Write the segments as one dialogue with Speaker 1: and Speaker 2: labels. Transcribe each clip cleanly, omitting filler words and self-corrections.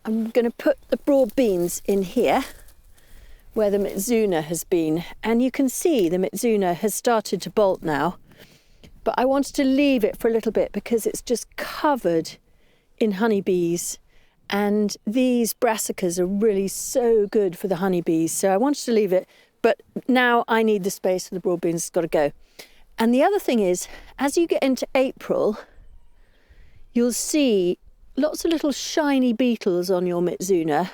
Speaker 1: I'm going to put the broad beans in here where the Mizuna has been, and you can see the Mizuna has started to bolt now, but I wanted to leave it for a little bit because it's just covered in honeybees, and these brassicas are really so good for the honeybees, so I wanted to leave it, but now I need the space for the broad beans. It's got to go. And the other thing is, as you get into April, you'll see lots of little shiny beetles on your Mizuna,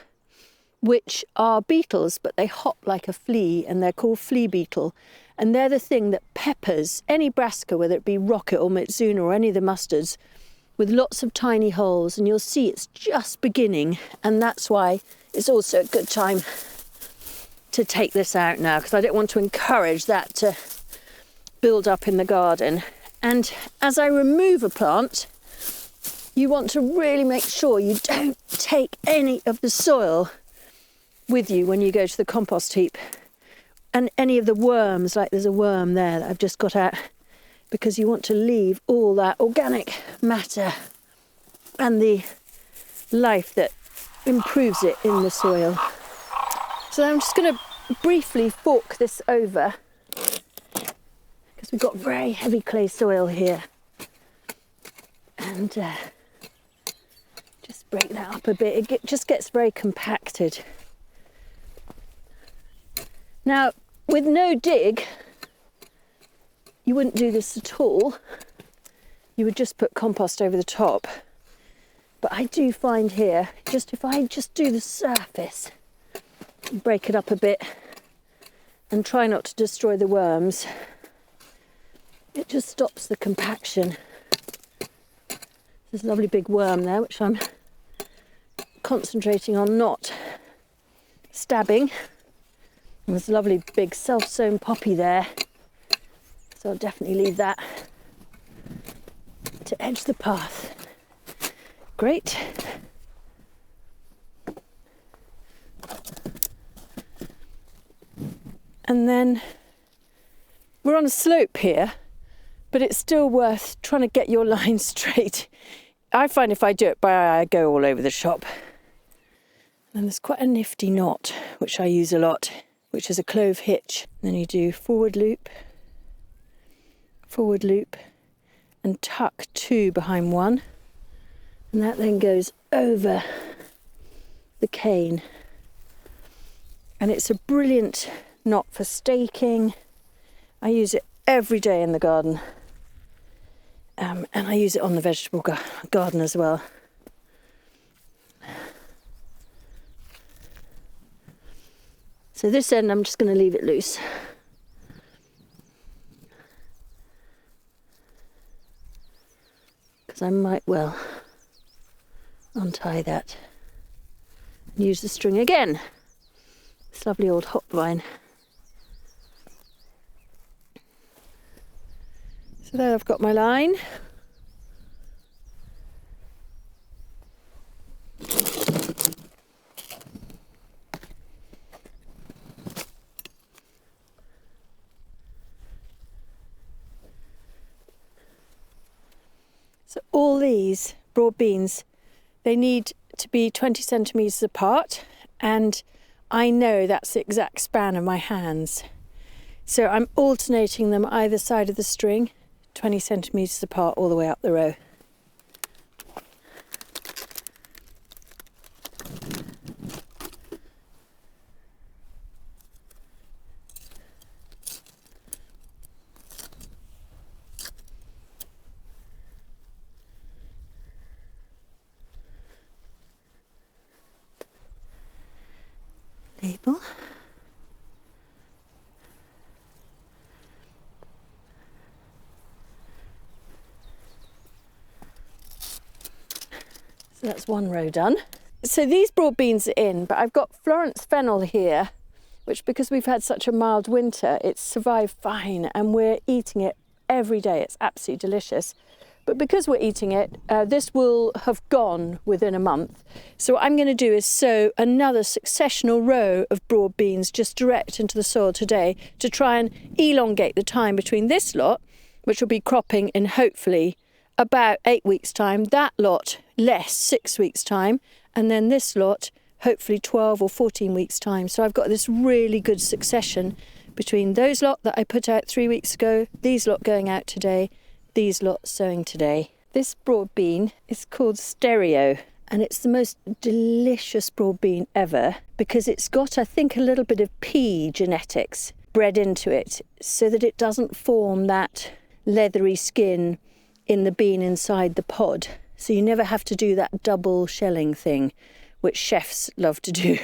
Speaker 1: which are beetles, but they hop like a flea, and they're called flea beetle. And they're the thing that peppers any brassica, whether it be rocket or Mizuna or any of the mustards, with lots of tiny holes. And you'll see it's just beginning, and that's why it's also a good time to take this out now, because I don't want to encourage that to build up in the garden. And as I remove a plant, you want to really make sure you don't take any of the soil with you when you go to the compost heap, and any of the worms, like there's a worm there that I've just got out, because you want to leave all that organic matter and the life that improves it in the soil. So I'm just going to briefly fork this over, because we've got very heavy clay soil here, and just break that up a bit. It just gets very compacted. Now, with no dig, you wouldn't do this at all. You would just put compost over the top. But I do find here, if I just do the surface, break it up a bit, and try not to destroy the worms, it just stops the compaction. There's a lovely big worm there, which I'm concentrating on not stabbing. And there's a lovely big self-sown poppy there, so I'll definitely leave that to edge the path. Great. And then we're on a slope here, but it's still worth trying to get your line straight. I find if I do it by eye, I go all over the shop. And there's quite a nifty knot, which I use a lot, which is a clove hitch. Then you do forward loop, and tuck two behind one. And that then goes over the cane. And it's a brilliant knot for staking. I use it every day in the garden. And I use it on the vegetable garden as well. So this end, I'm just going to leave it loose. Because I might well untie that and use the string again. This lovely old hop vine. So there I've got my line. So all these broad beans, they need to be 20 centimetres apart, and I know that's the exact span of my hands. So I'm alternating them either side of the string, 20 centimetres apart all the way up the row. Label. So that's one row done. So these broad beans are in, but I've got Florence fennel here, which, because we've had such a mild winter, it's survived fine, and we're eating it every day. It's absolutely delicious. But because we're eating it, this will have gone within a month. So what I'm going to do is sow another successional row of broad beans just direct into the soil today to try and elongate the time between this lot, which will be cropping in hopefully about 8 weeks' time, that lot less 6 weeks' time, and then this lot hopefully 12 or 14 weeks' time. So I've got this really good succession between those lot that I put out 3 weeks ago, these lot going out today, these lot sowing today. This broad bean is called Stereo, and it's the most delicious broad bean ever because it's got, I think, a little bit of pea genetics bred into it so that it doesn't form that leathery skin in the bean inside the pod. So you never have to do that double shelling thing, which chefs love to do,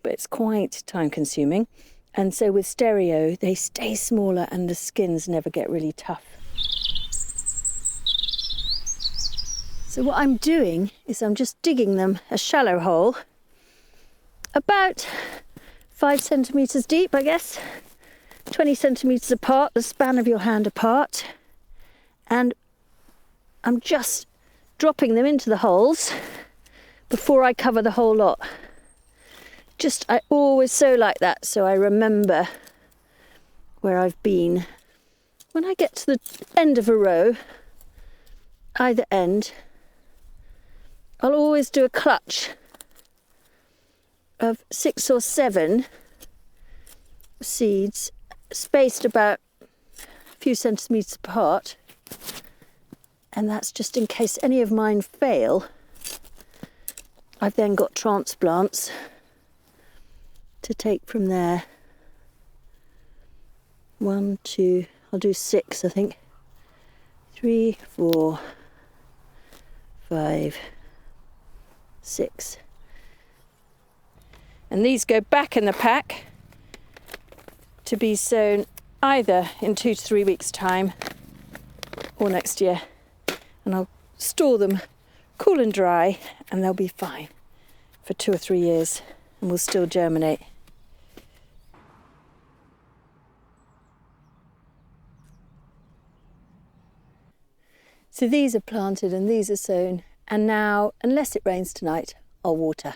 Speaker 1: but it's quite time consuming. And so with Stereo, they stay smaller and the skins never get really tough. So what I'm doing is I'm just digging them a shallow hole, about 5 centimetres deep, I guess, 20 centimetres apart, the span of your hand apart. And I'm just dropping them into the holes before I cover the whole lot. I always sow like that so I remember where I've been. When I get to the end of a row, either end, I'll always do a clutch of 6 or 7 seeds spaced about a few centimetres apart, and that's just in case any of mine fail. I've then got transplants to take from there. 1, 2, I'll do 6, I think. 3, 4, 5, 6. And these go back in the pack to be sown either in 2 to 3 weeks' time or next year. And I'll store them cool and dry and they'll be fine for 2 or 3 years and will still germinate. So these are planted and these are sown, and now, unless it rains tonight, I'll water.